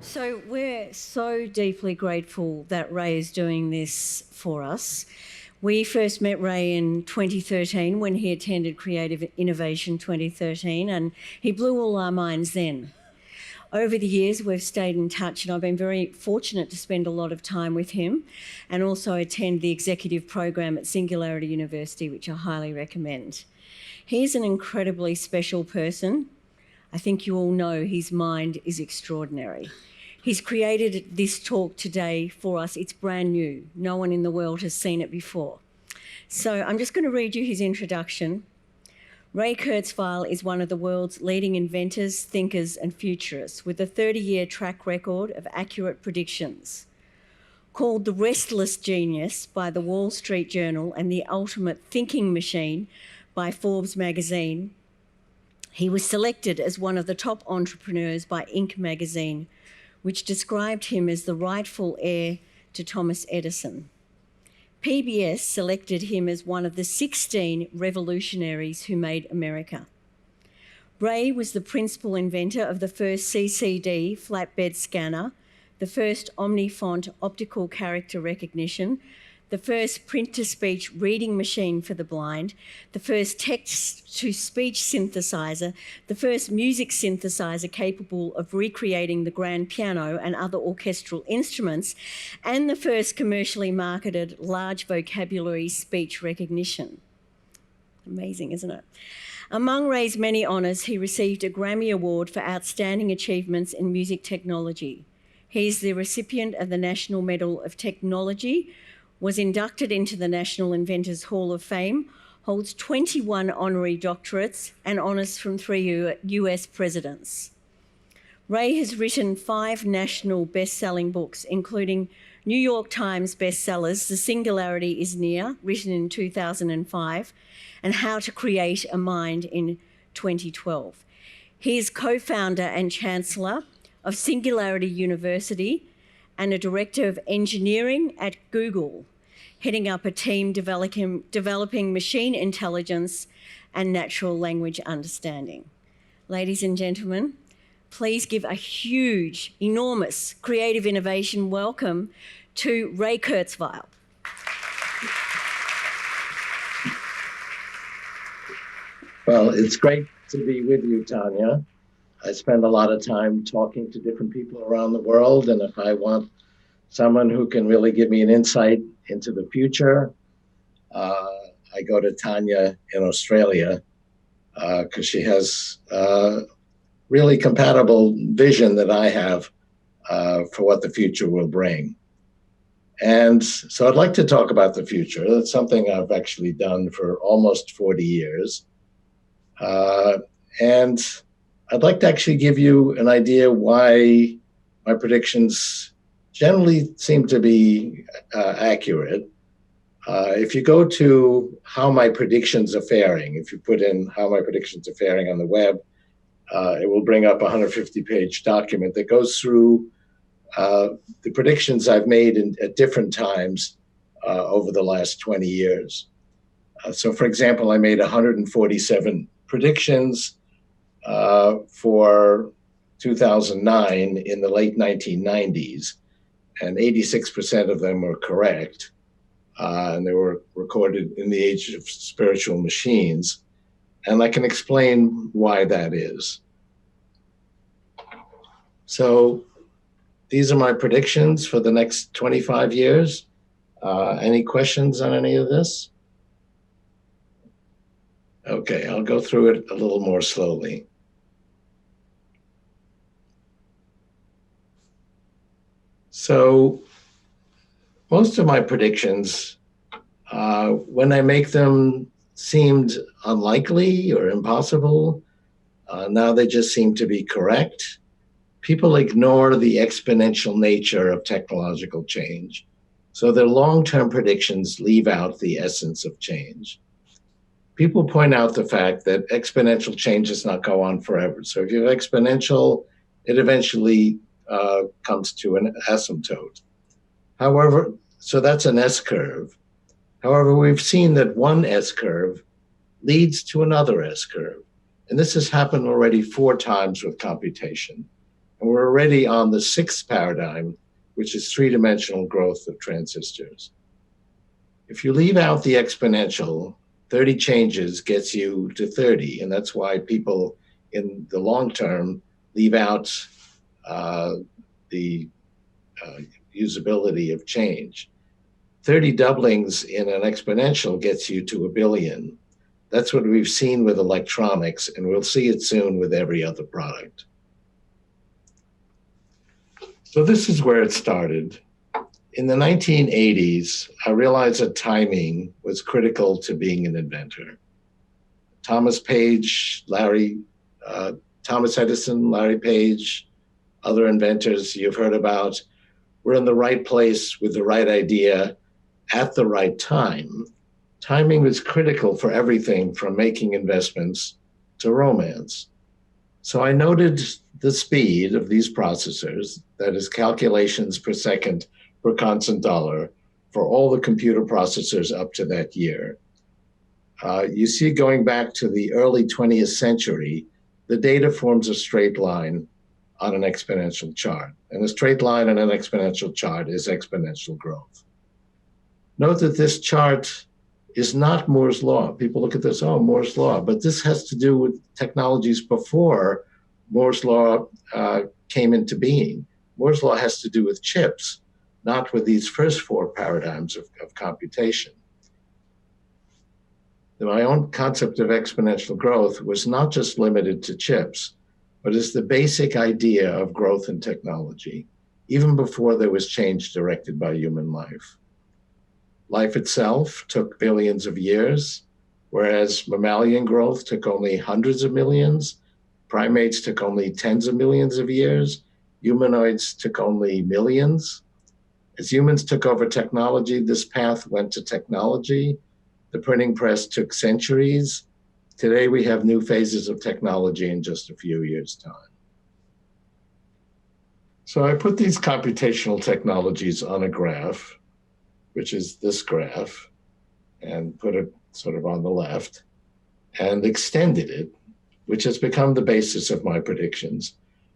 So we're so deeply grateful that Ray is doing this for us. We first met Ray in 2013 when he attended Creative Innovation 2013, and he blew all our minds then. Over the years, we've stayed in touch, and I've been very fortunate to spend a lot of time with him and also attend the executive program at Singularity University, which I highly recommend. He's an incredibly special person. I think you all know his mind is extraordinary. He's created this talk today for us. It's brand new. No one in the world has seen it before. So I'm just going to read you his introduction. Ray Kurzweil is one of the world's leading inventors, thinkers and futurists with a 30-year track record of accurate predictions. Called the restless genius by the Wall Street Journal and the ultimate thinking machine by Forbes magazine, he was selected as one of the top entrepreneurs by Inc. magazine, which described him as the rightful heir to Thomas Edison. PBS selected him as one of the 16 revolutionaries who made America. Ray was the principal inventor of the first CCD flatbed scanner, the first omni-font optical character recognition, the first print-to-speech reading machine for the blind, the first text-to-speech synthesizer, the first music synthesizer capable of recreating the grand piano and other orchestral instruments, and the first commercially marketed large vocabulary speech recognition. Amazing, isn't it? Among Ray's many honours, he received a Grammy Award for outstanding achievements in music technology. He is the recipient of the National Medal of Technology, was inducted into the National Inventors Hall of Fame, holds 21 honorary doctorates and honours from 3 US presidents. Ray has written 5 national best-selling books, including New York Times bestsellers, The Singularity is Near, written in 2005, and How to Create a Mind in 2012. He is co-founder and chancellor of Singularity University and a director of engineering at Google, heading up a team developing machine intelligence and natural language understanding. Ladies and gentlemen, please give a huge, enormous creative innovation welcome to Ray Kurzweil. Well, it's great to be with you, Tanya. I spend a lot of time talking to different people around the world, and if I want someone who can really give me an insight into the future, I go to Tanya in Australia because she has really compatible vision that I have for what the future will bring. And so I'd like to talk about the future. That's something I've actually done for almost 40 years. And I'd like to actually give you an idea why my predictions generally seem to be accurate. If you go to how my predictions are faring, if you put in how my predictions are faring on the web, it will bring up a 150-page document that goes through the predictions I've made at different times over the last 20 years. So, for example, I made 147 predictions for 2009 in the late 1990s, and 86% of them were correct, and they were recorded in the age of spiritual machines, and I can explain why that is. So these are my predictions for the next 25 years. Any questions on any of this? Okay, I'll go through it a little more slowly. So most of my predictions, when I make them, seemed unlikely or impossible. Now they just seem to be correct. People ignore the exponential nature of technological change. So their long-term predictions leave out the essence of change. People point out the fact that exponential change does not go on forever. So if you have exponential, it eventually comes to an asymptote. However, so that's an S-curve. However, we've seen that one S-curve leads to another S-curve. And this has happened already 4 times with computation. And we're already on the sixth paradigm, which is three-dimensional growth of transistors. If you leave out the exponential, 30 changes gets you to 30, and that's why people in the long term leave out the usability of change. 30 doublings in an exponential gets you to a billion. That's what we've seen with electronics, and we'll see it soon with every other product. So this is where it started. In the 1980s, I realized that timing was critical to being an inventor. Thomas Edison, Larry Page, other inventors you've heard about, were in the right place with the right idea at the right time. Timing was critical for everything from making investments to romance. So I noted the speed of these processors, that is calculations per second per constant dollar, for all the computer processors up to that year. You see, going back to the early 20th century, the data forms a straight line on an exponential chart. And a straight line on an exponential chart is exponential growth. Note that this chart is not Moore's law. People look at this, oh, Moore's law, but this has to do with technologies before Moore's law came into being. Moore's law has to do with chips, not with these first four paradigms of computation. My own concept of exponential growth was not just limited to chips, but is the basic idea of growth in technology, even before there was change directed by human life. Life itself took billions of years, whereas mammalian growth took only hundreds of millions, primates took only tens of millions of years, humanoids took only millions. As humans took over technology, this path went to technology. The printing press took centuries. Today, we have new phases of technology in just a few years' time. So I put these computational technologies on a graph, which is this graph, and put it sort of on the left, and extended it, which has become the basis of my predictions.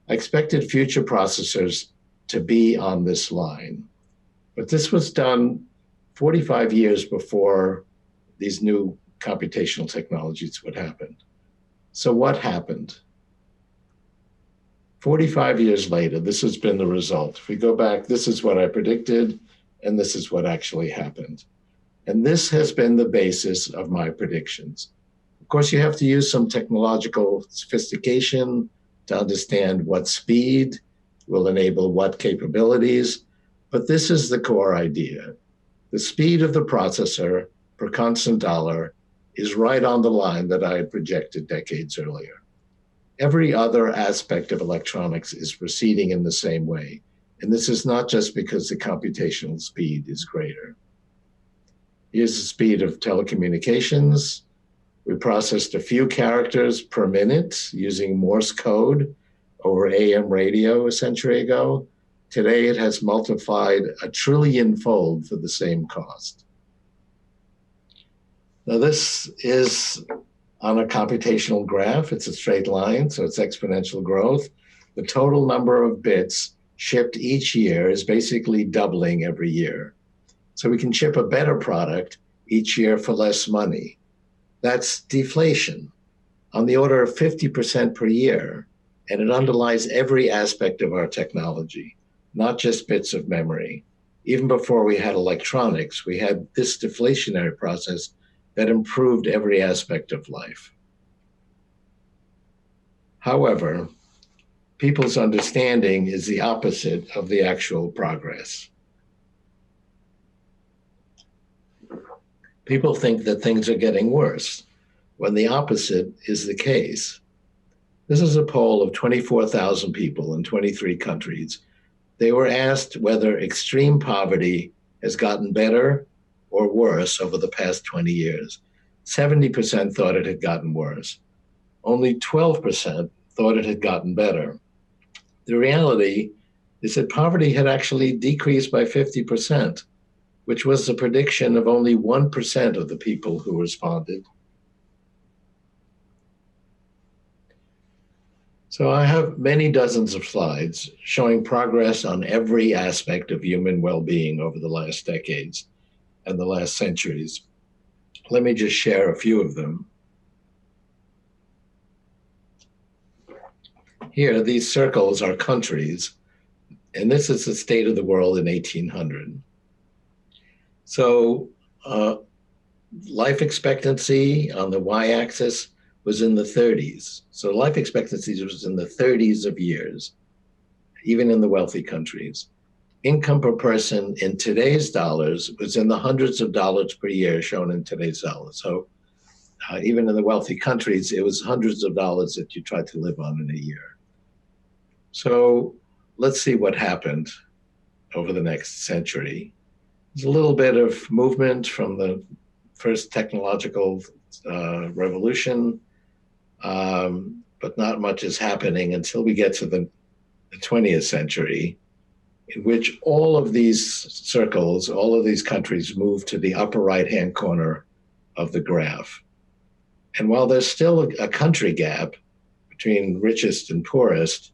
I expected future processors to be on this line, but this was done 45 years before these new computational technologies would happen. So what happened? 45 years later, this has been the result. If we go back, this is what I predicted, and this is what actually happened. And this has been the basis of my predictions. Of course, you have to use some technological sophistication to understand what speed will enable what capabilities, but this is the core idea. The speed of the processor per constant dollar is right on the line that I had projected decades earlier. Every other aspect of electronics is proceeding in the same way. And this is not just because the computational speed is greater. Here's the speed of telecommunications. We processed a few characters per minute using Morse code over AM radio a century ago. Today, it has multiplied 1 trillion-fold for the same cost. Now, this is on a computational graph. It's a straight line, so it's exponential growth. The total number of bits shipped each year is basically doubling every year. So we can ship a better product each year for less money. That's deflation on the order of 50% per year, and it underlies every aspect of our technology, not just bits of memory. Even before we had electronics, we had this deflationary process that improved every aspect of life. However, people's understanding is the opposite of the actual progress. People think that things are getting worse, when the opposite is the case. This is a poll of 24,000 people in 23 countries. They were asked whether extreme poverty has gotten better or worse over the past 20 years. 70% thought it had gotten worse. Only 12% thought it had gotten better. The reality is that poverty had actually decreased by 50%, which was the prediction of only 1% of the people who responded. So I have many dozens of slides showing progress on every aspect of human well-being over the last decades and the last centuries. Let me just share a few of them. Here, these circles are countries, and this is the state of the world in 1800. So life expectancy on the y-axis was in the 30s. So life expectancy was in the 30s of years, even in the wealthy countries. Income per person in today's dollars was in the hundreds of dollars per year, shown in today's dollars. So even in the wealthy countries, it was hundreds of dollars that you tried to live on in a year. So let's see what happened over the next century. There's a little bit of movement from the first technological revolution, but not much is happening until we get to the 20th century, in which all of these circles, all of these countries move to the upper right-hand corner of the graph. And while there's still a country gap between richest and poorest,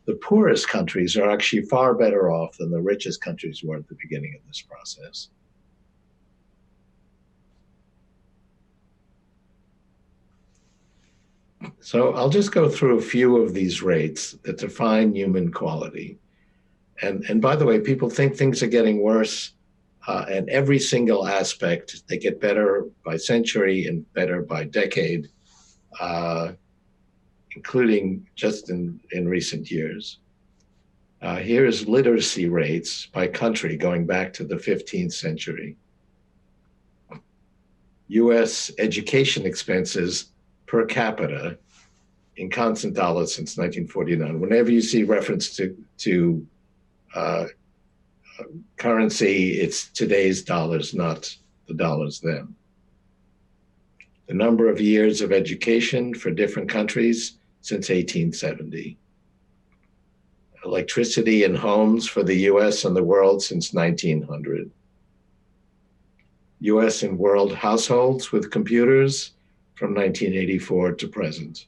the poorest countries are actually far better off than the richest countries were at the beginning of this process. So I'll just go through a few of these rates that define human quality. And by the way, people think things are getting worse, and every single aspect, they get better by century and better by decade, including just in recent years. Here is literacy rates by country going back to the 15th century. US education expenses per capita in constant dollars since 1949. Whenever you see reference to currency, it's today's dollars, not the dollars then. The number of years of education for different countries since 1870. Electricity in homes for the US and the world since 1900. US and world households with computers from 1984 to present.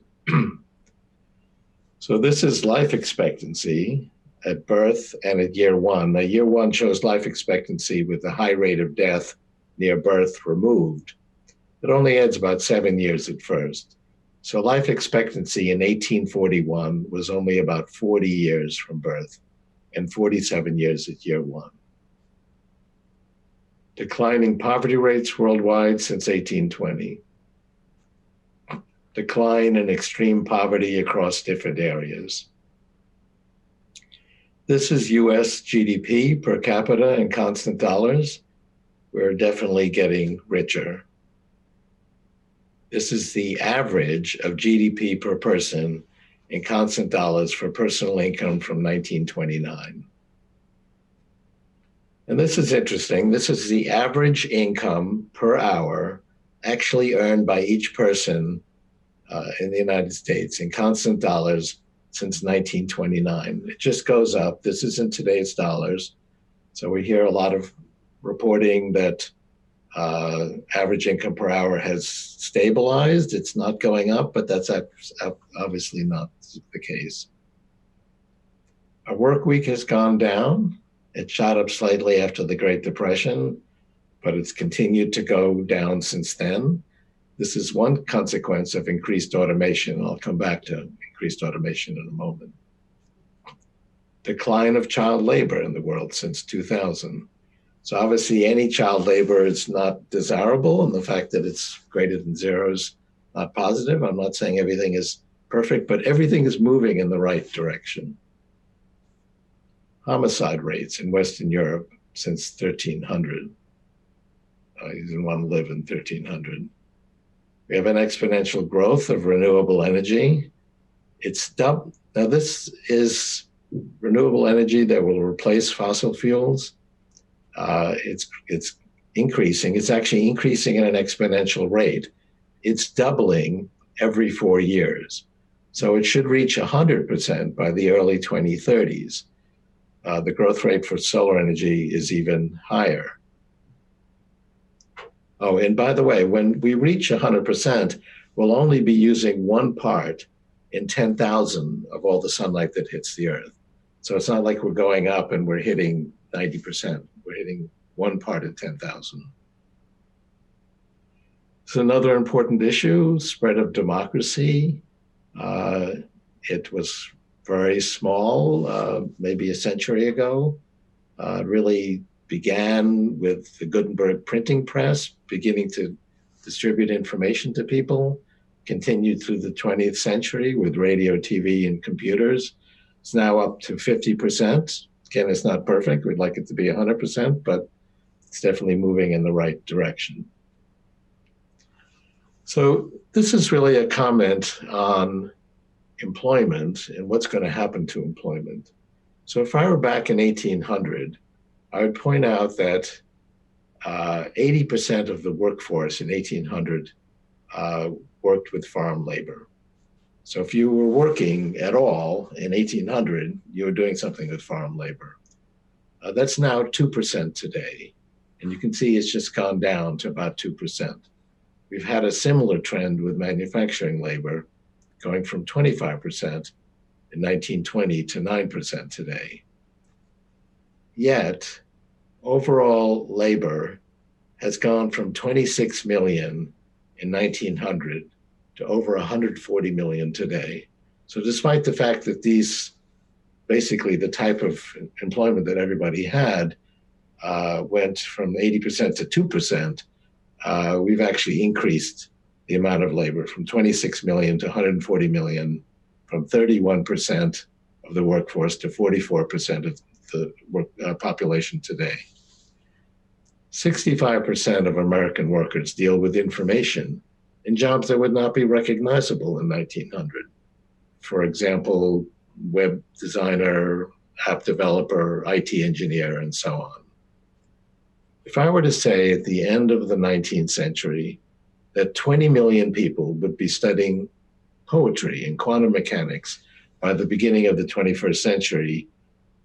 So this is life expectancy at birth and at year one. Now, year one shows life expectancy with the high rate of death near birth removed. It only adds about 7 years at first. So life expectancy in 1841 was only about 40 years from birth and 47 years at year one. Declining poverty rates worldwide since 1820. Decline in extreme poverty across different areas. This is US GDP per capita in constant dollars. We're definitely getting richer. This is the average of GDP per person in constant dollars for personal income from 1929. And this is interesting. This is the average income per hour actually earned by each person in the United States in constant dollars since 1929. It just goes up. This is in today's dollars. So we hear a lot of reporting that average income per hour has stabilized. It's not going up, but that's obviously not the case. Our work week has gone down. It shot up slightly after the Great Depression, but it's continued to go down since then. This is one consequence of increased automation. I'll come back to increased automation in a moment. Decline of child labor in the world since 2000. So obviously any child labor is not desirable, and the fact that it's greater than zero is not positive. I'm not saying everything is perfect, but everything is moving in the right direction. Homicide rates in Western Europe since 1300. You didn't want to live in 1300. We have an exponential growth of renewable energy. It's doubled. Now this is renewable energy that will replace fossil fuels. It's increasing. It's actually increasing at an exponential rate. It's doubling every 4 years. So it should reach 100% by the early 2030s. The growth rate for solar energy is even higher. Oh, and by the way, when we reach 100%, we'll only be using one part in 10,000 of all the sunlight that hits the Earth. So it's not like we're going up and we're hitting 90%. We're hitting 1 part in 10,000. It's another important issue, spread of democracy. It was very small, maybe a century ago. Really began with the Gutenberg printing press, beginning to distribute information to people, continued through the 20th century with radio, TV, and computers. It's now up to 50%. Again, it's not perfect. We'd like it to be 100%, but it's definitely moving in the right direction. So this is really a comment on employment and what's going to happen to employment. So if I were back in 1800, I would point out that 80% of the workforce in 1800 worked with farm labor. So if you were working at all in 1800, you were doing something with farm labor. That's now 2% today. And you can see it's just gone down to about 2%. We've had a similar trend with manufacturing labor, going from 25% in 1920 to 9% today. Yet, overall labor has gone from 26 million in 1900 to over 140 million today. So despite the fact that these, basically the type of employment that everybody had went from 80% to 2%, we've actually increased the amount of labor from 26 million to 140 million, from 31% of the workforce to 44% of the population today. 65% of American workers deal with information in jobs that would not be recognizable in 1900. For example, web designer, app developer, IT engineer, and so on. If I were to say at the end of the 19th century that 20 million people would be studying poetry and quantum mechanics by the beginning of the 21st century,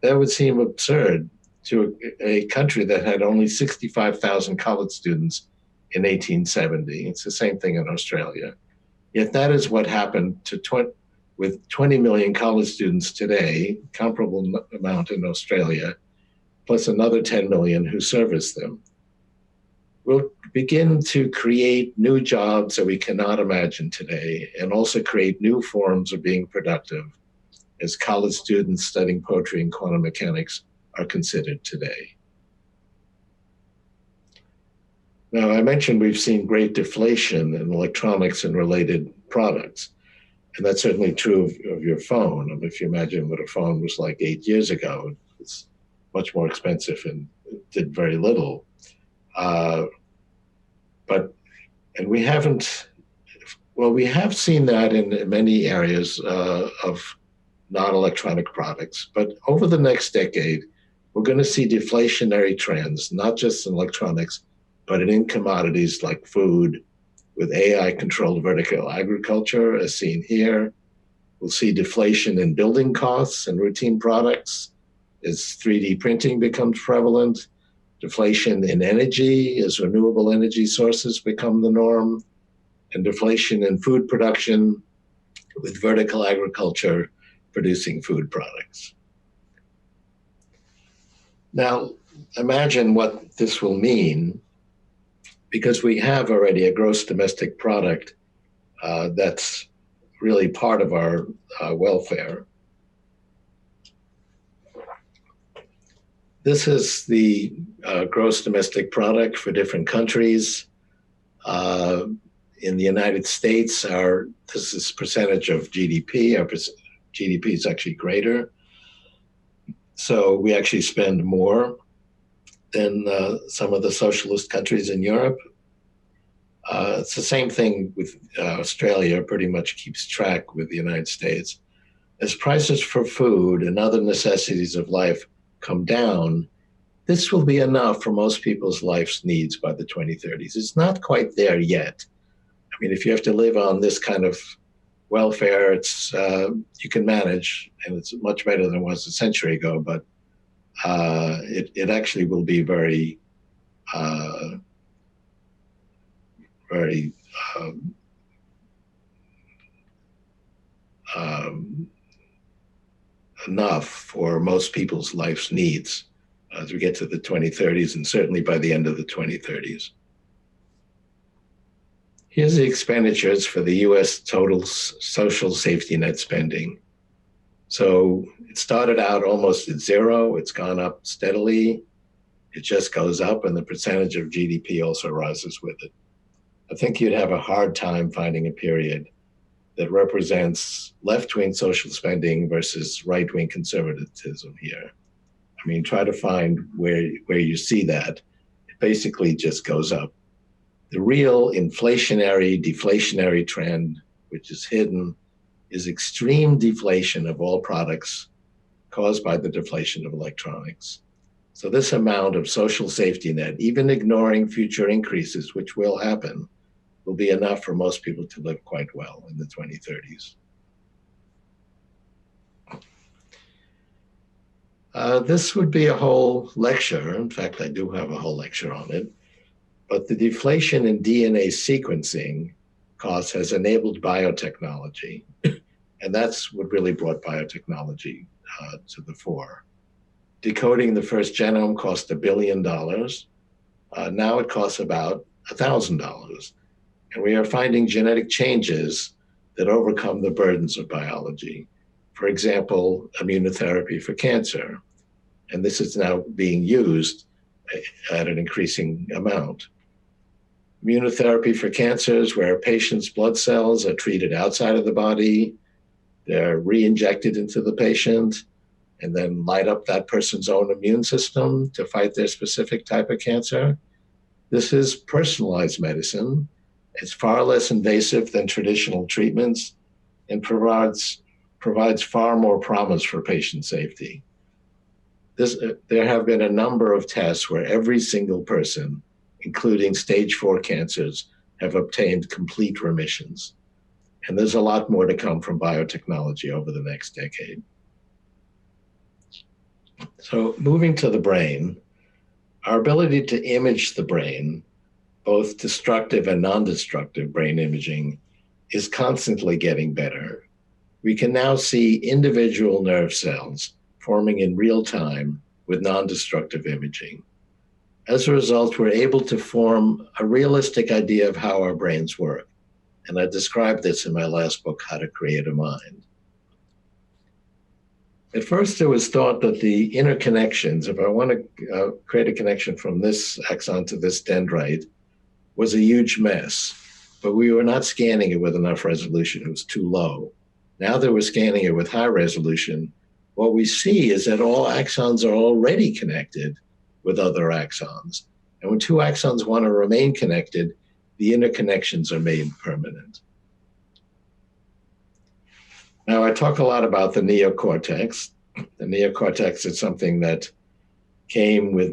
that would seem absurd to a country that had only 65,000 college students in 1870. It's the same thing in Australia. Yet that is what happened with 20 million college students today, comparable amount in Australia, plus another 10 million who service them. We'll begin to create new jobs that we cannot imagine today, and also create new forms of being productive as college students studying poetry and quantum mechanics are considered today. Now, I mentioned we've seen great deflation in electronics and related products, and that's certainly true of your phone. If you imagine what a phone was like 8 years ago, it's much more expensive and did very little. We have seen that in many areas of non-electronic products. But over the next decade, we're going to see deflationary trends, not just in electronics, but in commodities like food, with AI-controlled vertical agriculture, as seen here. We'll see deflation in building costs and routine products as 3D printing becomes prevalent, deflation in energy as renewable energy sources become the norm, and deflation in food production with vertical agriculture producing food products. Now, imagine what this will mean, because we have already a gross domestic product that's really part of our welfare. This is the gross domestic product for different countries. In the United States, this is percentage of GDP. Our GDP is actually greater. So we actually spend more than some of the socialist countries in Europe. It's the same thing with Australia, pretty much keeps track with the United States. As prices for food and other necessities of life come down, this will be enough for most people's life's needs by the 2030s. It's not quite there yet. I mean, if you have to live on this kind of welfare, it's you can manage, and it's much better than it was a century ago, but it actually will be very enough for most people's life's needs as we get to the 2030s, and certainly by the end of the 2030s. Here's the expenditures for the US total social safety net spending. So it started out almost at zero. It's gone up steadily. It just goes up, and the percentage of GDP also rises with it. I think you'd have a hard time finding a period that represents left-wing social spending versus right-wing conservatism here. I mean, try to find where you see that. It basically just goes up. The real inflationary, deflationary trend, which is hidden, is extreme deflation of all products caused by the deflation of electronics. So this amount of social safety net, even ignoring future increases, which will happen, will be enough for most people to live quite well in the 2030s. This would be a whole lecture. In fact, I do have a whole lecture on it. But the deflation in DNA sequencing costs has enabled biotechnology. And that's what really brought biotechnology to the fore. Decoding the first genome cost $1 billion. Now it costs about $1,000. And we are finding genetic changes that overcome the burdens of biology. For example, immunotherapy for cancer. And this is now being used at an increasing amount. Immunotherapy for cancers, where a patient's blood cells are treated outside of the body, they're re-injected into the patient, and then light up that person's own immune system to fight their specific type of cancer. This is personalized medicine. It's far less invasive than traditional treatments and provides far more promise for patient safety. There have been a number of tests where every single person, including stage 4 cancers, have obtained complete remissions. And there's a lot more to come from biotechnology over the next decade. So moving to the brain, our ability to image the brain, both destructive and non-destructive brain imaging, is constantly getting better. We can now see individual nerve cells forming in real time with non-destructive imaging. As a result, we're able to form a realistic idea of how our brains work. And I described this in my last book, How to Create a Mind. At first, it was thought that the interconnections, if I want to create a connection from this axon to this dendrite, was a huge mess. But we were not scanning it with enough resolution. It was too low. Now that we're scanning it with high resolution, what we see is that all axons are already connected with other axons. And when two axons want to remain connected, the interconnections are made permanent. Now, I talk a lot about the neocortex. The neocortex is something that came with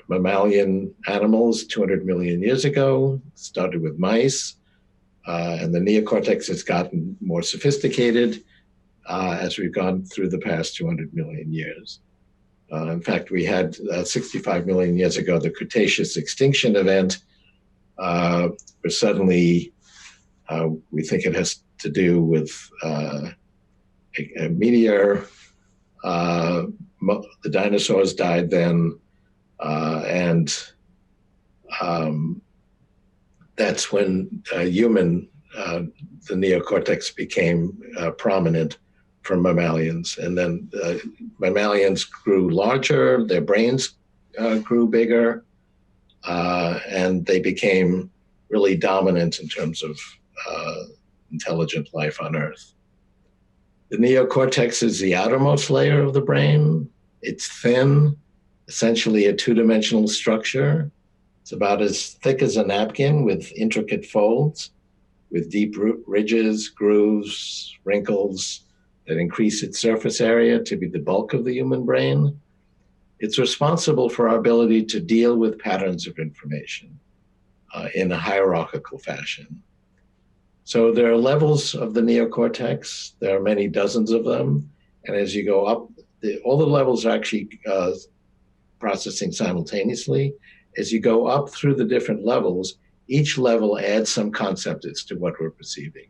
mammalian animals 200 million years ago, started with mice, and the neocortex has gotten more sophisticated as we've gone through the past 200 million years. In fact, we had 65 million years ago, the Cretaceous extinction event, where suddenly we think it has to do with a meteor. The dinosaurs died then, and that's when the neocortex became prominent from mammalians. And then mammalians grew larger, their brains grew bigger, and they became really dominant in terms of intelligent life on Earth. The neocortex is the outermost layer of the brain. It's thin, essentially a two-dimensional structure. It's about as thick as a napkin with intricate folds, with deep ridges, grooves, wrinkles that increase its surface area to be the bulk of the human brain. It's responsible for our ability to deal with patterns of information in a hierarchical fashion. So there are levels of the neocortex. There are many dozens of them. And as you go up, all the levels are actually processing simultaneously. As you go up through the different levels, each level adds some concept as to what we're perceiving.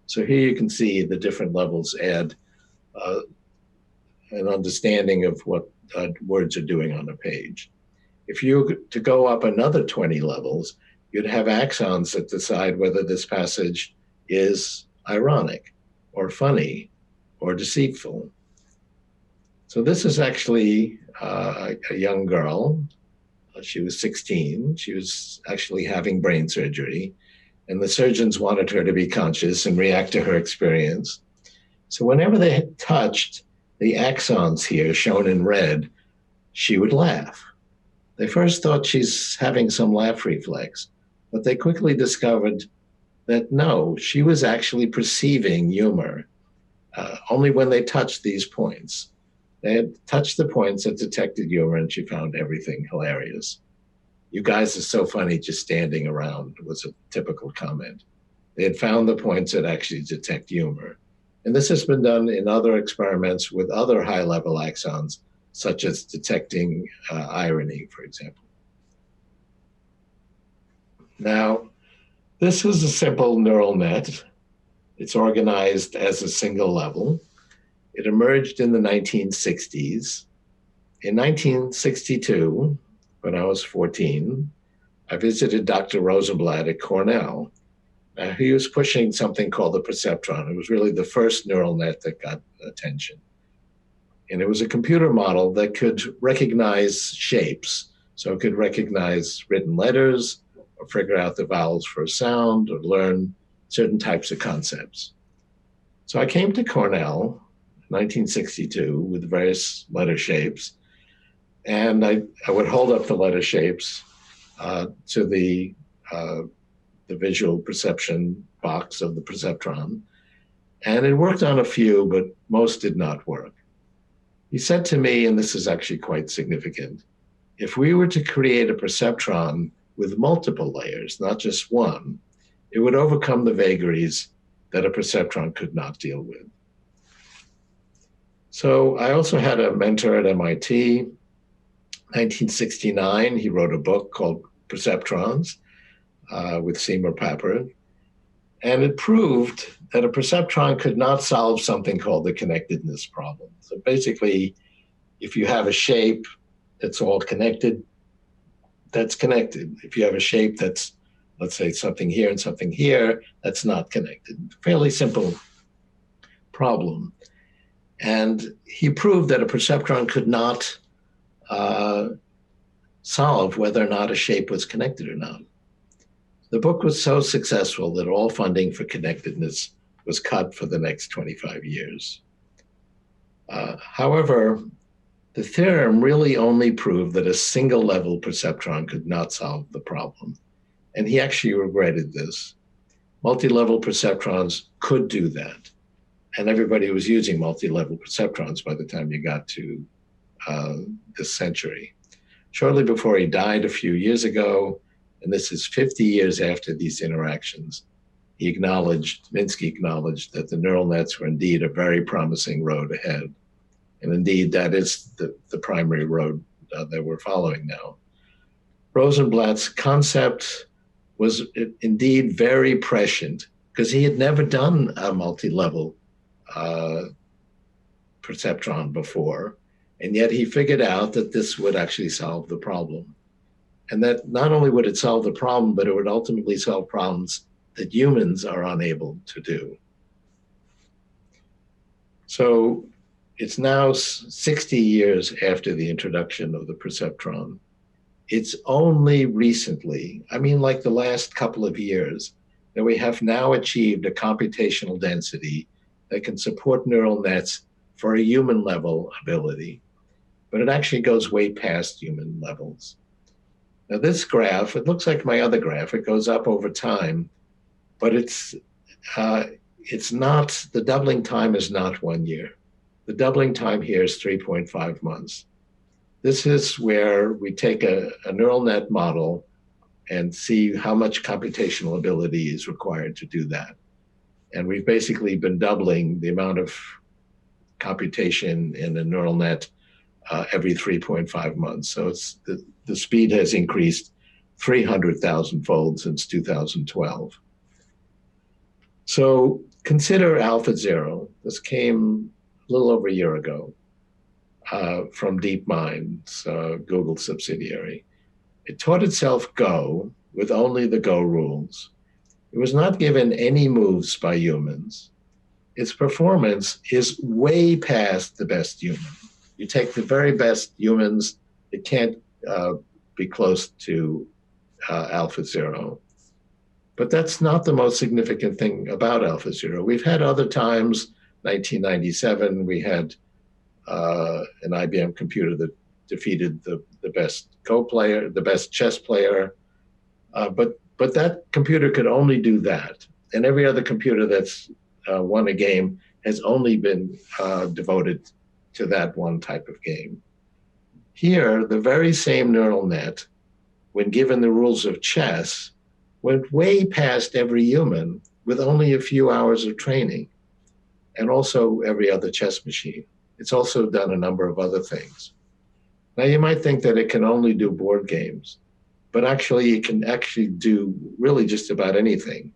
So here you can see the different levels add an understanding of what words are doing on a page. If you were to go up another 20 levels, you'd have axons that decide whether this passage is ironic or funny or deceitful. So this is actually a young girl. She was 16. She was actually having brain surgery, and the surgeons wanted her to be conscious and react to her experience. So whenever they touched the axons here, shown in red, she would laugh. They first thought she's having some laugh reflex, but they quickly discovered that no, she was actually perceiving humor only when they touched these points. They had touched the points that detected humor, and she found everything hilarious. "You guys are so funny just standing around," was a typical comment. They had found the points that actually detect humor. And this has been done in other experiments with other high-level axons, such as detecting irony, for example. Now, this is a simple neural net. It's organized as a single level. It emerged in the 1960s. In 1962, when I was 14, I visited Dr. Rosenblatt at Cornell. He was pushing something called the Perceptron. It was really the first neural net that got attention. And it was a computer model that could recognize shapes. So it could recognize written letters, or figure out the vowels for a sound, or learn certain types of concepts. So I came to Cornell in 1962 with various letter shapes, and I would hold up the letter shapes to the visual perception box of the Perceptron. And it worked on a few, but most did not work. He said to me, and this is actually quite significant, if we were to create a Perceptron with multiple layers, not just one, it would overcome the vagaries that a Perceptron could not deal with. So I also had a mentor at MIT. 1969, he wrote a book called Perceptrons with Seymour Papert. And it proved that a perceptron could not solve something called the connectedness problem. So basically, if you have a shape that's all connected, that's connected. If you have a shape that's, let's say, something here and something here, that's not connected. Fairly simple problem. And he proved that a perceptron could not solve whether or not a shape was connected or not. The book was so successful that all funding for connectedness was cut for the next 25 years. However, the theorem really only proved that a single level perceptron could not solve the problem. And he actually regretted this. Multi-level perceptrons could do that. And everybody was using multi-level perceptrons by the time you got to this century. Shortly before he died a few years ago, and this is 50 years after these interactions, Minsky acknowledged that the neural nets were indeed a very promising road ahead. And indeed, that is the primary road that we're following now. Rosenblatt's concept was indeed very prescient because he had never done a multi-level perceptron before. And yet he figured out that this would actually solve the problem. And that not only would it solve the problem, but it would ultimately solve problems that humans are unable to do. So it's now 60 years after the introduction of the perceptron. It's only recently, I mean like the last couple of years, that we have now achieved a computational density that can support neural nets for a human level ability. But it actually goes way past human levels. Now this graph, it looks like my other graph. It goes up over time, but it's not, the doubling time is not 1 year. The doubling time here is 3.5 months. This is where we take a neural net model and see how much computational ability is required to do that. And we've basically been doubling the amount of computation in a neural net every 3.5 months. So it's the speed has increased 300,000 fold since 2012. So Consider AlphaZero. This came a little over a year ago from DeepMind's Google subsidiary. It taught itself Go with only the Go rules. It was not given any moves by humans. Its performance is way past the best human. You take the very best humans, it can't be close to AlphaZero. But that's not the most significant thing about AlphaZero. We've had other times, 1997, we had an IBM computer that defeated the best Go player, the best chess player. But that computer could only do that. And every other computer that's won a game has only been devoted to that one type of game. Here, the very same neural net, when given the rules of chess, went way past every human with only a few hours of training, and also every other chess machine. It's also done a number of other things. Now, you might think that it can only do board games, but actually it can actually do really just about anything.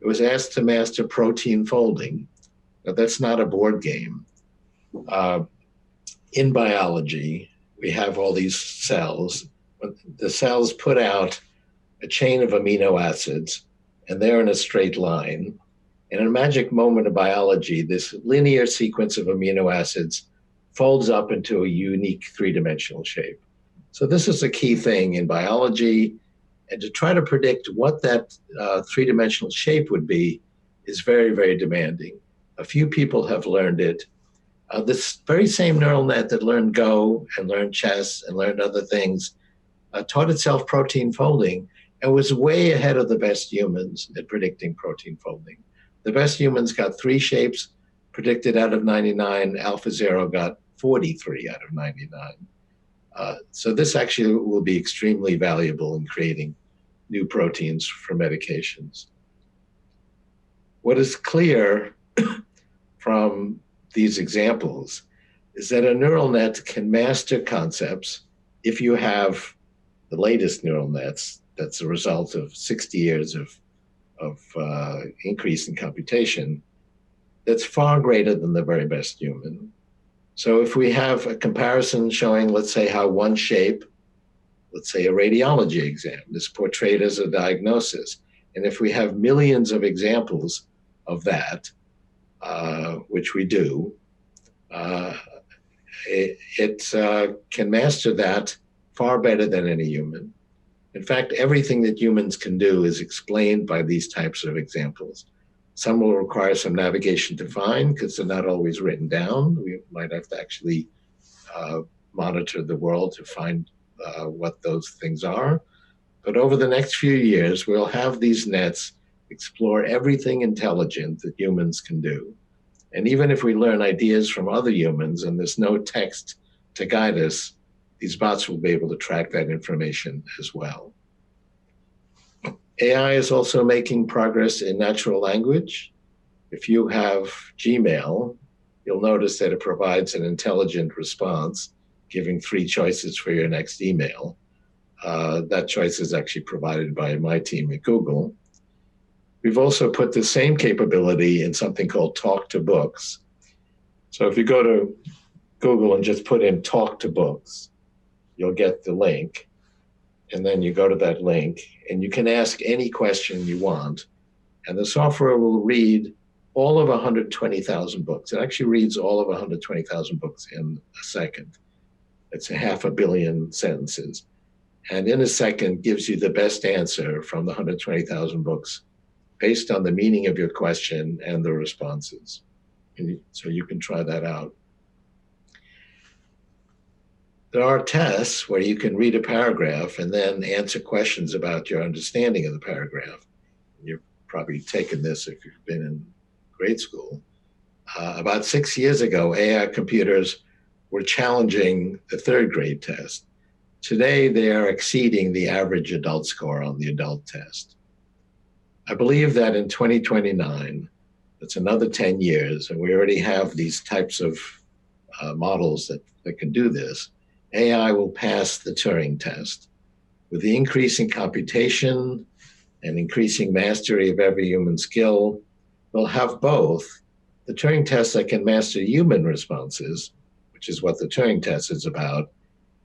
It was asked to master protein folding. Now, that's not a board game. In biology, we have all these cells. The cells put out a chain of amino acids, and they're in a straight line. And in a magic moment of biology, this linear sequence of amino acids folds up into a unique three-dimensional shape. So this is a key thing in biology, and to try to predict what that three-dimensional shape would be is very, very demanding. A few people have learned it. This very same neural net that learned Go and learned chess and learned other things taught itself protein folding and was way ahead of the best humans at predicting protein folding. The best humans got 3 shapes predicted out of 99. AlphaZero got 43 out of 99. So this actually will be extremely valuable in creating new proteins for medications. What is clear from these examples is that a neural net can master concepts if you have the latest neural nets. That's a result of 60 years of increase in computation that's far greater than the very best human. So if we have a comparison showing, let's say, how one shape, let's say a radiology exam, is portrayed as a diagnosis, and if we have millions of examples of that, which we do, it can master that far better than any human. In fact, everything that humans can do is explained by these types of examples. Some will require some navigation to find because they're not always written down. We might have to actually monitor the world to find what those things are. But over the next few years, we'll have these nets explore everything intelligent that humans can do. And even if we learn ideas from other humans and there's no text to guide us, these bots will be able to track that information as well. AI is also making progress in natural language. If you have Gmail, you'll notice that it provides an intelligent response, giving 3 choices for your next email. That choice is actually provided by my team at Google. We've also put the same capability in something called Talk to Books. So if you go to Google and just put in Talk to Books, you'll get the link, and then you go to that link, and you can ask any question you want, and the software will read all of 120,000 books. It actually reads all of 120,000 books in a second. It's 500 million sentences, and in a second gives you the best answer from the 120,000 books based on the meaning of your question and the responses. And so you can try that out. There are tests where you can read a paragraph and then answer questions about your understanding of the paragraph. You've probably taken this if you've been in grade school. About 6 years ago, AI computers were challenging the 3rd grade test. Today, they are exceeding the average adult score on the adult test. I believe that in 2029, that's another 10 years, and we already have these types of models that can do this. AI will pass the Turing test. With the increasing computation and increasing mastery of every human skill, will have both the Turing test that can master human responses, which is what the Turing test is about,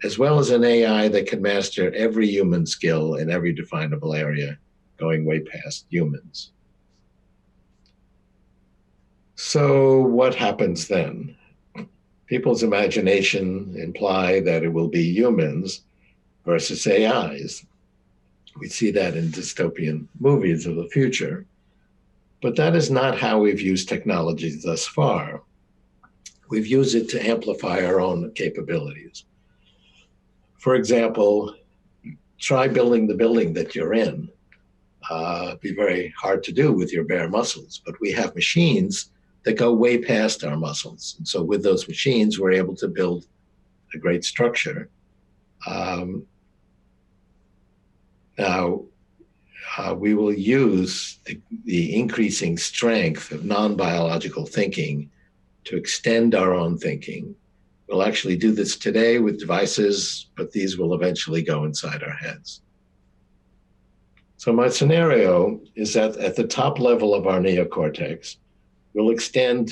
as well as an AI that can master every human skill in every definable area, going way past humans. So what happens then? People's imagination imply that it will be humans versus AIs. We see that in dystopian movies of the future. But that is not how we've used technology thus far. We've used it to amplify our own capabilities. For example, try building the building that you're in. It'd be very hard to do with your bare muscles, but we have machines that go way past our muscles. And so with those machines, we're able to build a great structure. Now, we will use the increasing strength of non-biological thinking to extend our own thinking. We'll actually do this today with devices, but these will eventually go inside our heads. So my scenario is that at the top level of our neocortex, we'll extend,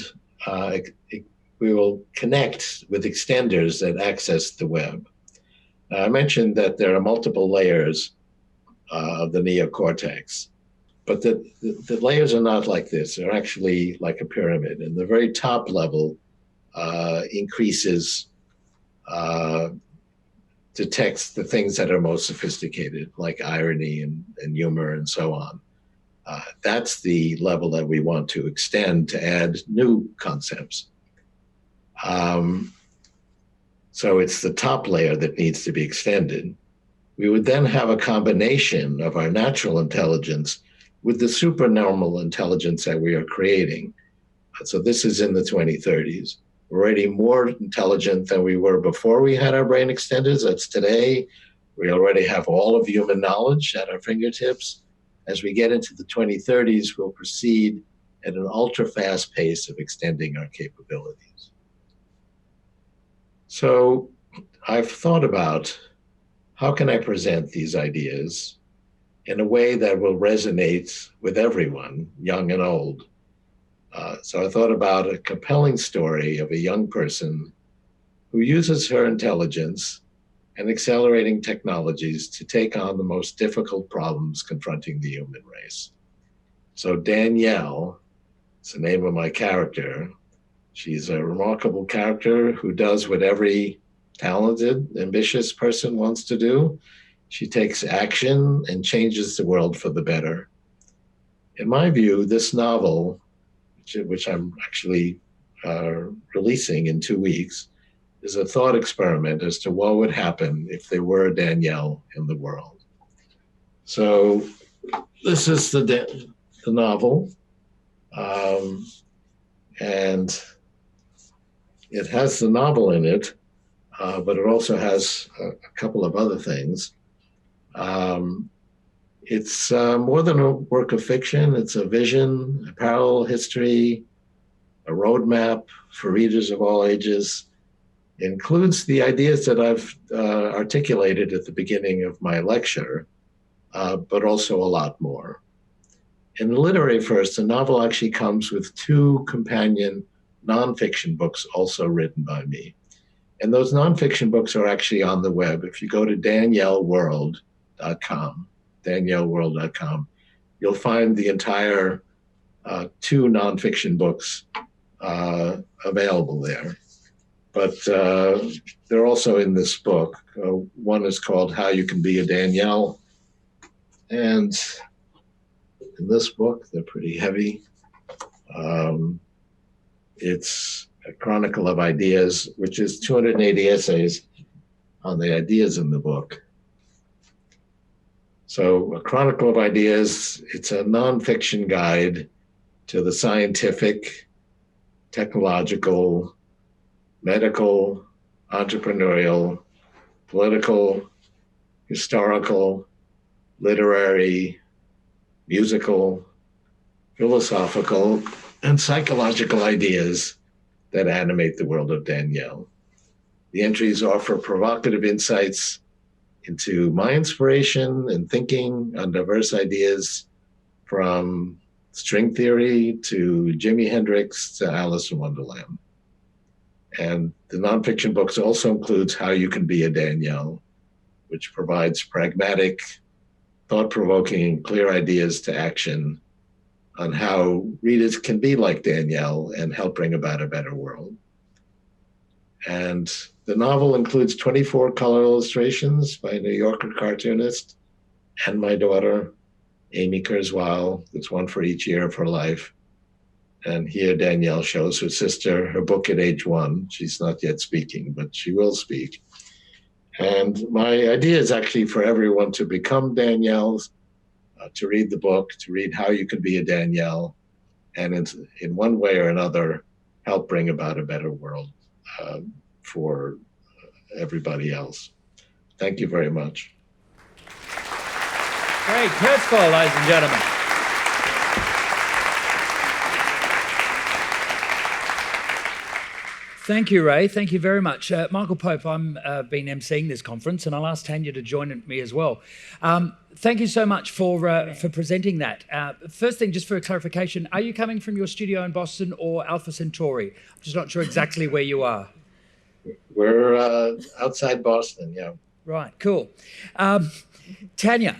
we will connect with extenders that access the web. Now, I mentioned that there are multiple layers of the neocortex, but the layers are not like this. They're actually like a pyramid. And the very top level increases, detects the things that are most sophisticated, like irony and humor and so on. That's the level that we want to extend to add new concepts. So it's the top layer that needs to be extended. We would then have a combination of our natural intelligence with the supernormal intelligence that we are creating. So this is in the 2030s. We're already more intelligent than we were before we had our brain extenders. That's today. We already have all of human knowledge at our fingertips. As we get into the 2030s, we'll proceed at an ultra-fast pace of extending our capabilities. So I've thought about how can I present these ideas in a way that will resonate with everyone, young and old. So I thought about a compelling story of a young person who uses her intelligence and accelerating technologies to take on the most difficult problems confronting the human race. So Danielle is the name of my character. She's a remarkable character who does what every talented, ambitious person wants to do. She takes action and changes the world for the better. In my view, this novel, which I'm actually releasing in 2 weeks, is a thought experiment as to what would happen if there were a Danielle in the world. So this is the novel, and it has the novel in it, but it also has a couple of other things. It's more than a work of fiction. It's a vision, a parallel history, a roadmap for readers of all ages. It includes the ideas that I've articulated at the beginning of my lecture, but also a lot more. In the literary first, the novel actually comes with 2 companion nonfiction books also written by me. And those nonfiction books are actually on the web. If you go to danielleworld.com, you'll find the entire 2 nonfiction books available there. But they're also in this book. One is called How You Can Be a Danielle. And in this book, they're pretty heavy. It's a Chronicle of Ideas, which is 280 essays on the ideas in the book. So a Chronicle of Ideas, it's a nonfiction guide to the scientific, technological, medical, entrepreneurial, political, historical, literary, musical, philosophical, and psychological ideas that animate the world of Danielle. The entries offer provocative insights into my inspiration and thinking on diverse ideas, from string theory to Jimi Hendrix to Alice in Wonderland. And the nonfiction books also includes How You Can Be a Danielle, which provides pragmatic, thought-provoking, clear ideas to action on how readers can be like Danielle and help bring about a better world. And the novel includes 24 color illustrations by a New Yorker cartoonist and my daughter, Amy Kurzweil. It's one for each year of her life. And here Danielle shows her sister her book at age 1. She's not yet speaking, but she will speak. And my idea is actually for everyone to become Danielles, to read the book, to read How You Can Be a Danielle, and in one way or another, help bring about a better world for everybody else. Thank you very much. Great. Kurzweil, ladies and gentlemen. Thank you, Ray. Thank you very much. Michael Pope, I'm been emceeing this conference, and I'll ask Tanya to join me as well. Thank you so much for presenting that. First thing, just for a clarification, are you coming from your studio in Boston or Alpha Centauri? I'm just not sure exactly where you are. We're outside Boston, yeah. Right, cool. Tanya,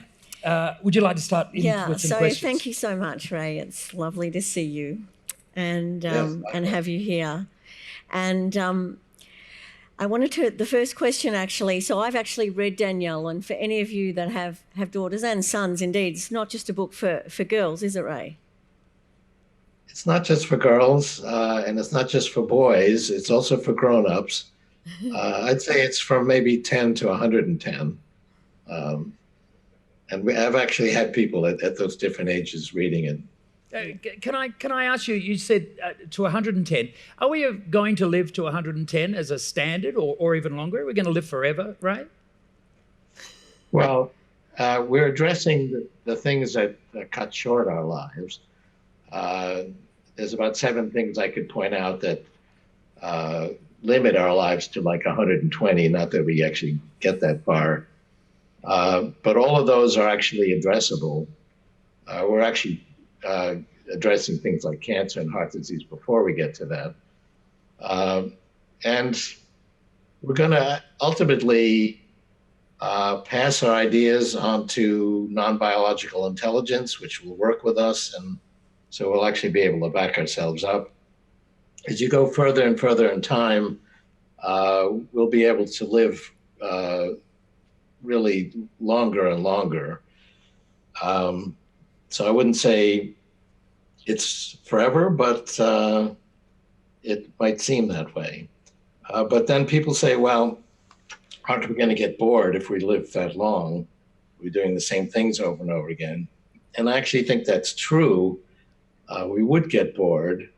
would you like to start with some questions? Thank you so much, Ray. It's lovely to see you and have you here. And I wanted to, the first question actually, so I've actually read Danielle, and for any of you that have daughters and sons, indeed, it's not just a book for girls, is it, Ray? It's not just for girls, and it's not just for boys, it's also for grown-ups. I'd say it's from maybe 10 to 110. And I've actually had people at those different ages reading it. Can I ask you, you said to 110, are we going to live to 110 as a standard or even longer? Are we going to live forever, right? Well, we're addressing the things that cut short our lives. There's about 7 things I could point out that limit our lives to like 120, not that we actually get that far. But all of those are actually addressable. We're actually addressing things like cancer and heart disease before we get to that. And we're going to ultimately pass our ideas on to non-biological intelligence, which will work with us. And so we'll actually be able to back ourselves up. As you go further and further in time, we'll be able to live really longer and longer. So I wouldn't say it's forever, but it might seem that way. But then people say, well, aren't we going to get bored if we live that long? We're doing the same things over and over again. And I actually think that's true. We would get bored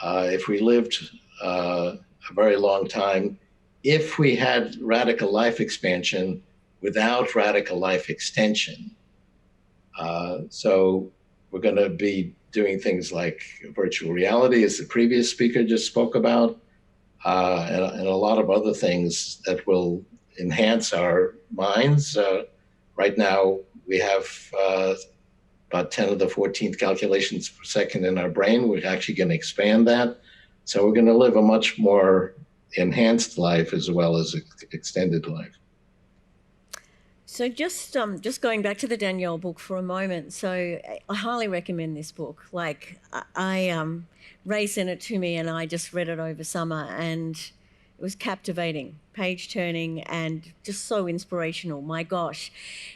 if we lived a very long time, if we had radical life expansion without radical life extension. So we're going to be doing things like virtual reality, as the previous speaker just spoke about, and a lot of other things that will enhance our minds. Right now, we have about 10 to the 14th calculations per second in our brain. We're actually going to expand that. So we're going to live a much more enhanced life as well as extended life. So just going back to the Danielle book for a moment. So I highly recommend this book. Like Ray sent it to me and I just read it over summer and it was captivating, page turning and just so inspirational. My gosh,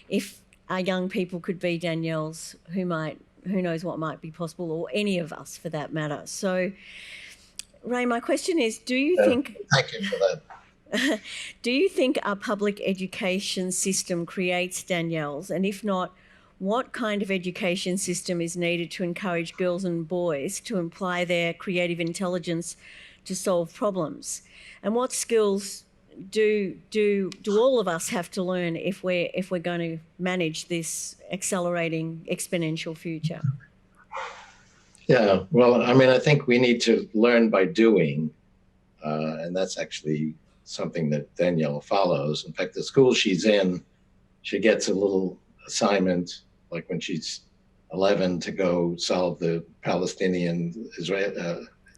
if our young people could be Danielle's, who knows what might be possible, or any of us for that matter. So Ray, my question is, do you think... Thank you for that. Do you think our public education system creates Danielles? And if not, what kind of education system is needed to encourage girls and boys to apply their creative intelligence to solve problems? And what skills do all of us have to learn if we're going to manage this accelerating exponential future? Yeah, well, I mean, I think we need to learn by doing, and that's actually something that Danielle follows. In fact, the school she's in, she gets a little assignment, like when she's 11 to go solve the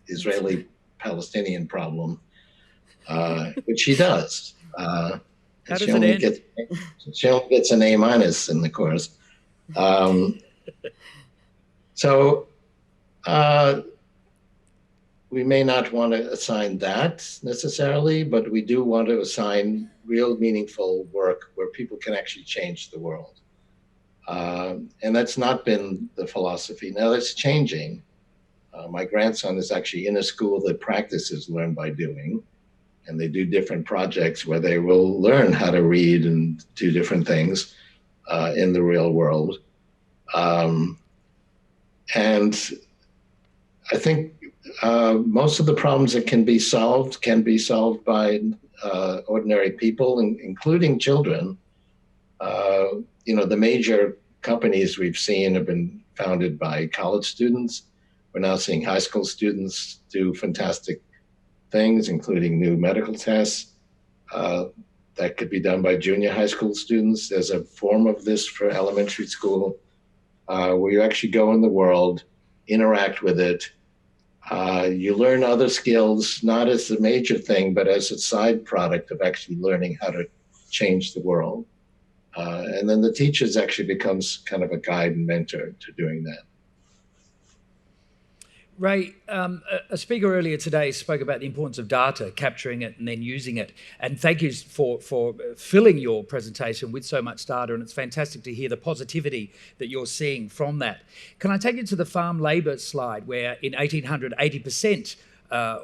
Israeli-Palestinian problem, which she does. How And does it end? she only gets an A- in the course. So we may not want to assign that necessarily, but we do want to assign real meaningful work where people can actually change the world. And that's not been the philosophy. Now that's changing. My grandson is actually in a school that practices learn by doing, and they do different projects where they will learn how to read and do different things in the real world. And I think most of the problems that can be solved by ordinary people, including children. The major companies we've seen have been founded by college students. We're now seeing high school students do fantastic things, including new medical tests that could be done by junior high school students. There's a form of this for elementary school where you actually go in the world, interact with it. You learn other skills, not as the major thing, but as a side product of actually learning how to change the world. And then the teachers actually becomes kind of a guide and mentor to doing that. Ray, a speaker earlier today spoke about the importance of data, capturing it and then using it. And thank you for filling your presentation with so much data. And it's fantastic to hear the positivity that you're seeing from that. Can I take you to the farm labour slide, where in 1800, 80%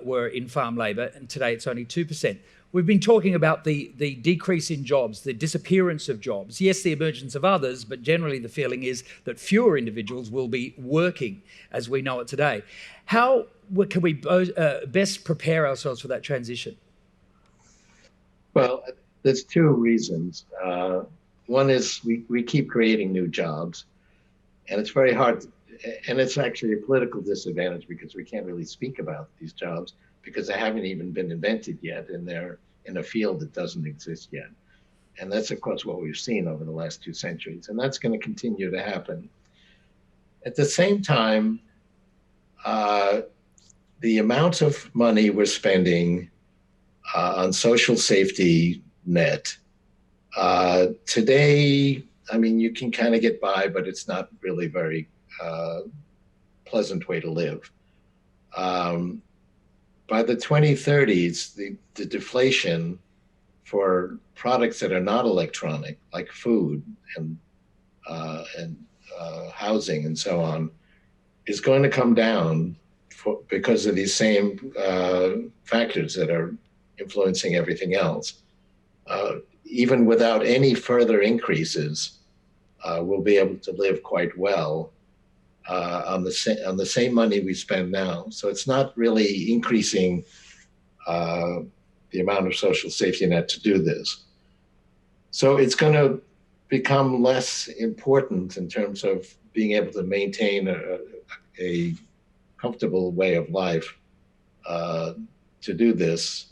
were in farm labour, and today it's only 2%. We've been talking about the decrease in jobs, the disappearance of jobs. Yes, the emergence of others, but generally the feeling is that fewer individuals will be working as we know it today. How can we best prepare ourselves for that transition? Well, there's two reasons. One is we keep creating new jobs, and it's very hard, and it's actually a political disadvantage because we can't really speak about these jobs because they haven't even been invented yet, and they're in a field that doesn't exist yet. And that's, of course, what we've seen over the last 2 centuries, and that's going to continue to happen. At the same time, the amount of money we're spending on social safety net today, I mean, you can kind of get by, but it's not really very pleasant way to live. By the 2030s, the deflation for products that are not electronic, like food and housing and so on, is going to come down because of these same factors that are influencing everything else. Even without any further increases, we'll be able to live quite well on the same money we spend now. So it's not really increasing the amount of social safety net to do this. So it's going to become less important in terms of being able to maintain a comfortable way of life to do this.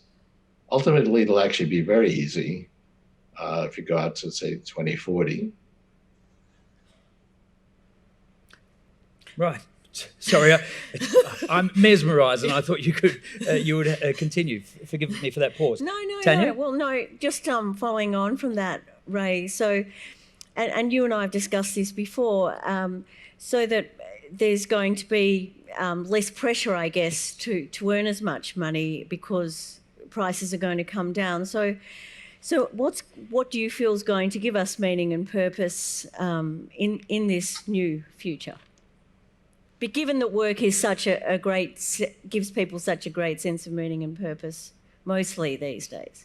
Ultimately, it'll actually be very easy if you go out to, say, 2040. Right. Sorry, I'm mesmerised, and I thought you would continue. Forgive me for that pause. No. Tanya? Well, no, just following on from that, Ray. So, and you and I have discussed this before, so that there's going to be less pressure, I guess, to earn as much money because prices are going to come down. So what do you feel is going to give us meaning and purpose in this new future? But given that work is gives people such a great sense of meaning and purpose, mostly these days.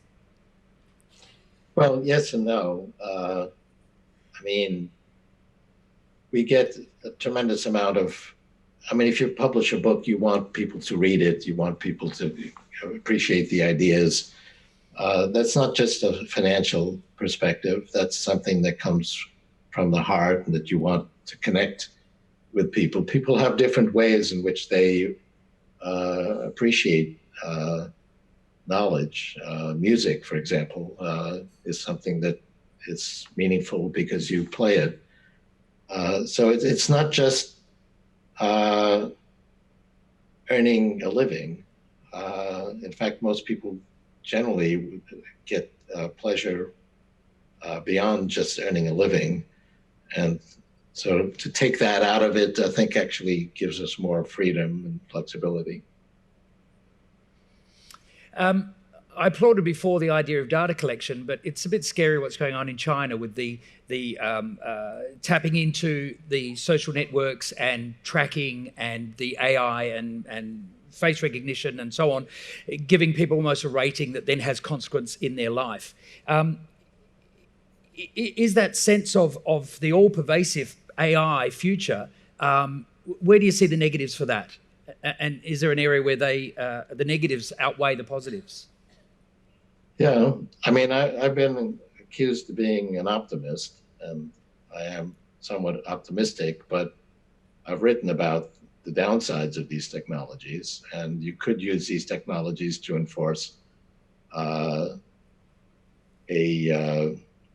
Well, yes and no. I mean, we get a tremendous amount of, if you publish a book, you want people to read it, you want people to appreciate the ideas. That's not just a financial perspective. That's something that comes from the heart and that you want to connect with people. People have different ways in which they appreciate knowledge. Music, for example, is something that is meaningful because you play it. So it's not just earning a living. In fact, most people generally get pleasure beyond just earning a living. And so to take that out of it, I think actually gives us more freedom and flexibility. I applauded before the idea of data collection, but it's a bit scary what's going on in China with the tapping into the social networks and tracking and the AI and face recognition and so on, giving people almost a rating that then has consequence in their life. Is that sense of the all-pervasive AI future, where do you see the negatives for that? And is there an area where the negatives outweigh the positives? Yeah, I mean, I've been accused of being an optimist, and I am somewhat optimistic, but I've written about the downsides of these technologies, and you could use these technologies to enforce a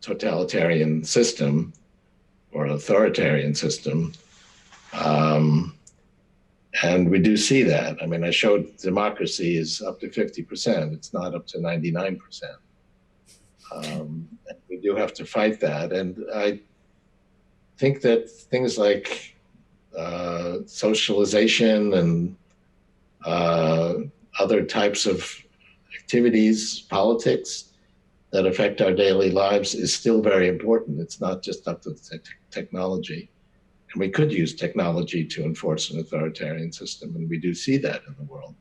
totalitarian system or authoritarian system. And we do see that. I mean, I showed democracy is up to 50%. It's not up to 99%. And we do have to fight that. And I think that things like socialization and other types of activities, politics that affect our daily lives is still very important. It's not just up to the technology. And we could use technology to enforce an authoritarian system, and we do see that in the world.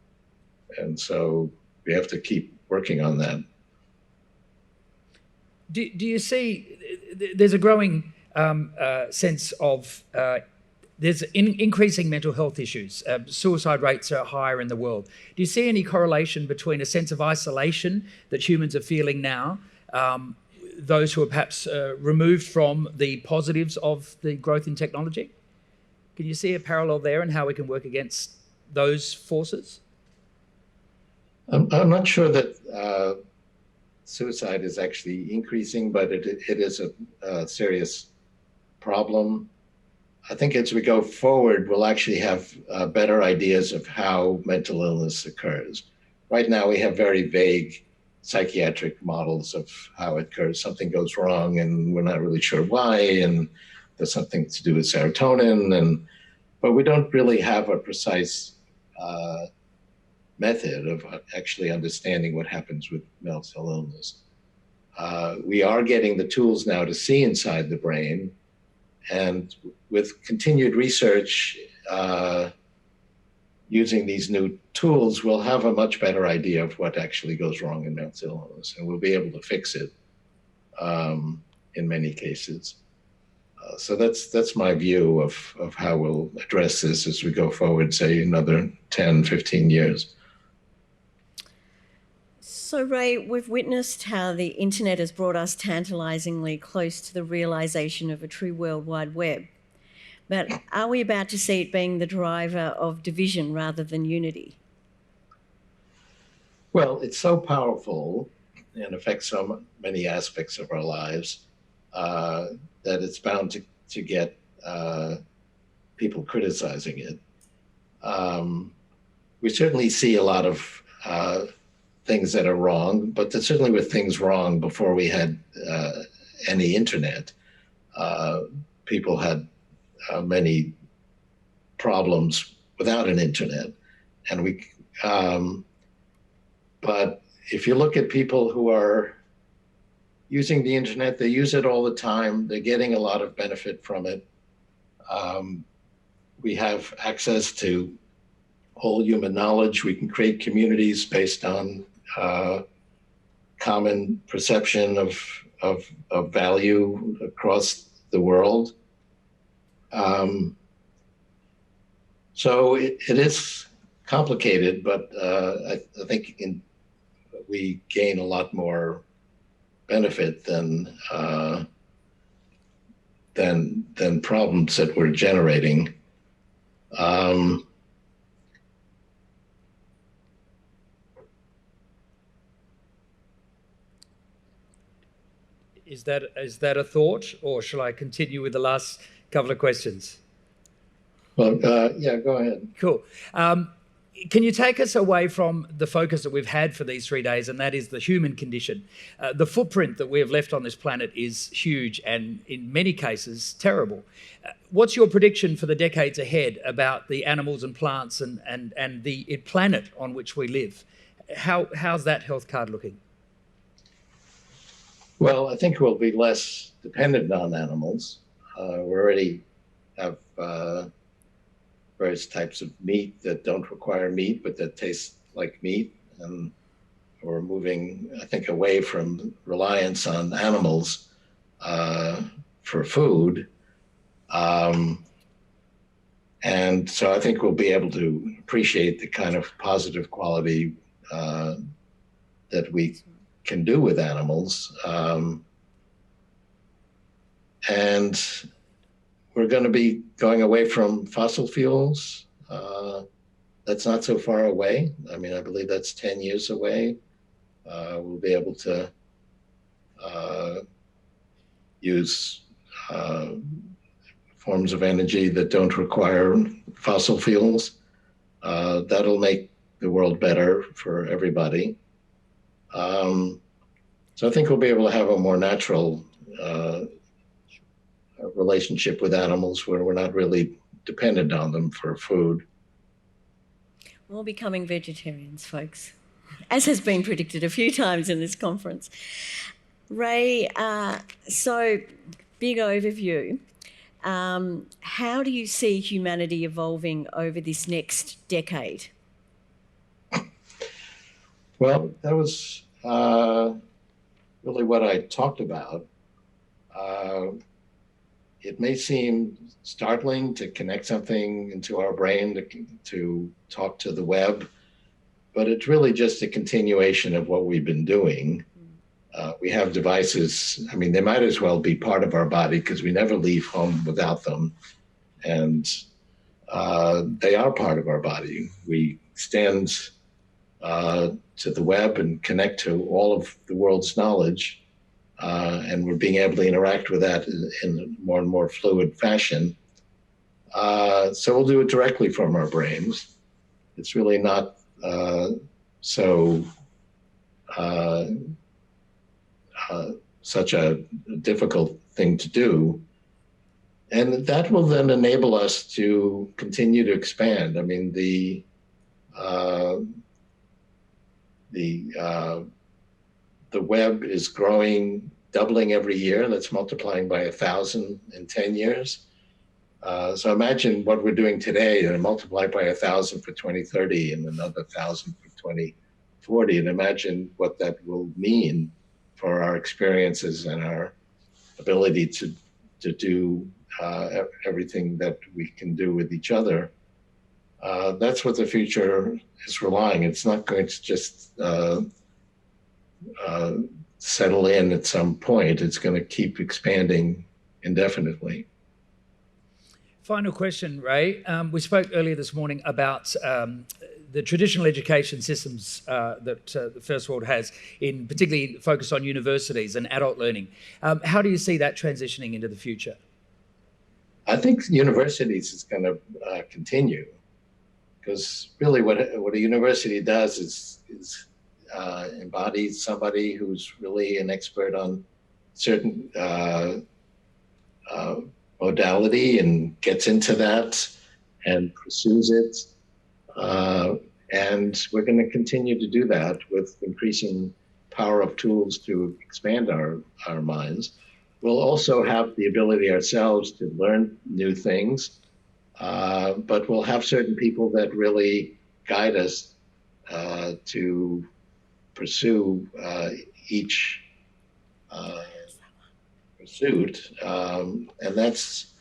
And so we have to keep working on that. Do you see there's a growing sense of there's increasing mental health issues. Suicide rates are higher in the world. Do you see any correlation between a sense of isolation that humans are feeling now, those who are perhaps removed from the positives of the growth in technology? Can you see a parallel there and how we can work against those forces? I'm not sure that suicide is actually increasing, but it is a serious problem. I think as we go forward, we'll actually have better ideas of how mental illness occurs. Right now, we have very vague psychiatric models of how it occurs. Something goes wrong, and we're not really sure why, and there's something to do with serotonin, but we don't really have a precise method of actually understanding what happens with mental illness. We are getting the tools now to see inside the brain, and with continued research using these new tools, we'll have a much better idea of what actually goes wrong in mental illness, and we'll be able to fix it in many cases. So that's my view of how we'll address this as we go forward, say another 10, 15 years. So, Ray, we've witnessed how the internet has brought us tantalisingly close to the realisation of a true World Wide Web. But are we about to see it being the driver of division rather than unity? Well, it's so powerful and affects so many aspects of our lives that it's bound to get people criticizing it. We certainly see a lot of things that are wrong, but there certainly were things wrong before we had any internet. People had many problems without an internet, and but if you look at people who are using the internet, they use it all the time. They're getting a lot of benefit from it. We have access to whole human knowledge. We can create communities based on common perception of value across the world. So it is complicated, but I think we gain a lot more benefit than problems that we're generating. Is that a thought, or shall I continue with the last couple of questions. Well, yeah, go ahead. Cool. Can you take us away from the focus that we've had for these 3 days, and that is the human condition? The footprint that we have left on this planet is huge and in many cases terrible. What's your prediction for the decades ahead about the animals and plants and the planet on which we live? How's that health card looking? Well, I think we'll be less dependent on animals. We already have various types of meat that don't require meat, but that taste like meat. And we're moving, I think, away from reliance on animals for food. And so I think we'll be able to appreciate the kind of positive quality that we can do with animals. And we're going to be going away from fossil fuels. That's not so far away. I mean, I believe that's 10 years away. We'll be able to use forms of energy that don't require fossil fuels. That'll make the world better for everybody. So I think we'll be able to have a more natural relationship with animals where we're not really dependent on them for food. We're all becoming vegetarians, folks, as has been predicted a few times in this conference. Ray, so big overview. How do you see humanity evolving over this next decade? Well, that was really what I talked about. It may seem startling to connect something into our brain to talk to the web, but it's really just a continuation of what we've been doing. We have devices, I mean, they might as well be part of our body because we never leave home without them. And they are part of our body. We stand to the web and connect to all of the world's knowledge. And we're being able to interact with that in a more and more fluid fashion. So we'll do it directly from our brains. It's really not such a difficult thing to do. And that will then enable us to continue to expand. I mean, the web is growing, doubling every year. That's multiplying by 1,000 in 10 years. So imagine what we're doing today and multiply by 1,000 for 2030 and another 1,000 for 2040. And imagine what that will mean for our experiences and our ability to do everything that we can do with each other. That's what the future is relying. It's not going to just settle in at some point. It's going to keep expanding indefinitely. Final question, Ray. We spoke earlier this morning about the traditional education systems that the First World has, in particularly focus on universities and adult learning. How do you see that transitioning into the future? I think universities is going to continue, because really what a university does is embodies somebody who's really an expert on certain modality and gets into that and pursues it. And we're going to continue to do that with increasing power of tools to expand our minds. We'll also have the ability ourselves to learn new things, but we'll have certain people that really guide us to pursue each pursuit, and that's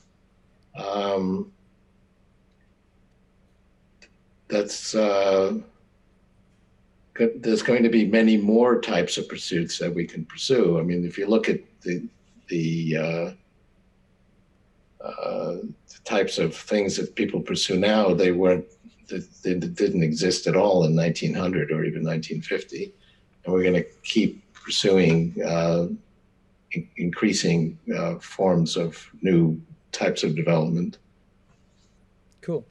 there's going to be many more types of pursuits that we can pursue. I mean, if you look at the types of things that people pursue now, they didn't exist at all in 1900 or even 1950, and we're going to keep pursuing increasing forms of new types of development. Cool.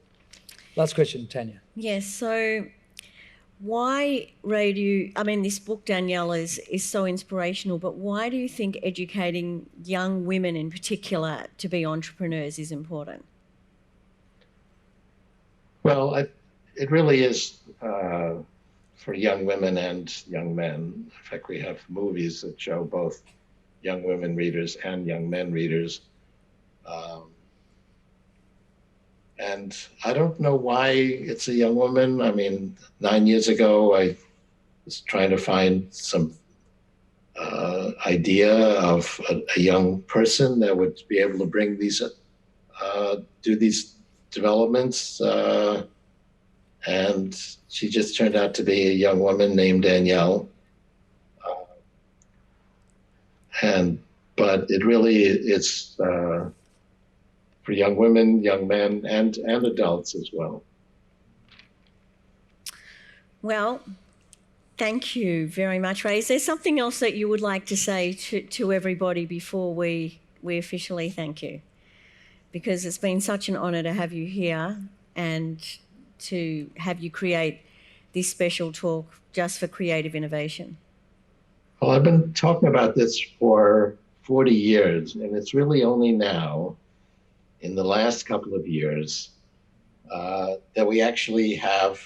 Last question, Tanya. Yes, so why, Ray, this book, Danielle, is so inspirational, but why do you think educating young women in particular to be entrepreneurs is important? Well, it really is for young women and young men. In fact, we have movies that show both young women readers and young men readers. And I don't know why it's a young woman. I mean, 9 years ago, I was trying to find some idea of a young person that would be able to bring these, do these developments. And she just turned out to be a young woman named Danielle. But it really is for young women, young men, and adults as well. Well, thank you very much, Ray. Is there something else that you would like to say to everybody before we officially thank you? Because it's been such an honour to have you here and to have you create this special talk just for creative innovation. Well, I've been talking about this for 40 years, and it's really only now, in the last couple of years, that we actually have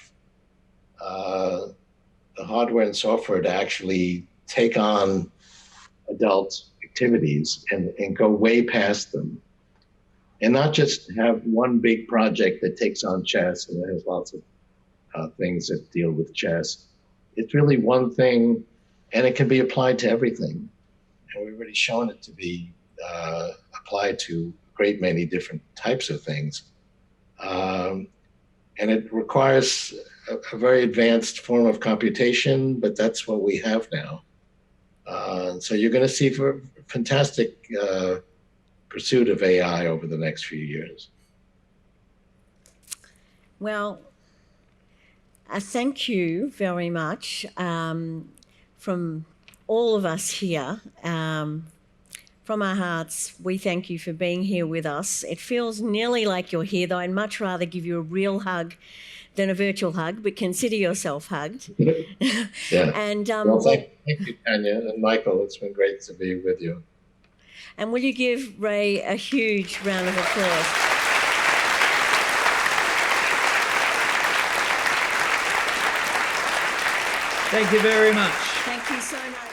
the hardware and software to actually take on adult activities and go way past them. And not just have one big project that takes on chess and has lots of things that deal with chess. It's really one thing, and it can be applied to everything. And we've already shown it to be applied to a great many different types of things. And it requires a very advanced form of computation, but that's what we have now. So you're going to see fantastic pursuit of AI over the next few years. Well, thank you very much from all of us here. From our hearts, we thank you for being here with us. It feels nearly like you're here, though I'd much rather give you a real hug than a virtual hug, but consider yourself hugged. Yeah. And well, thank you, Tanya and Michael. It's been great to be with you. And will you give Ray a huge round of applause? Thank you very much. Thank you so much.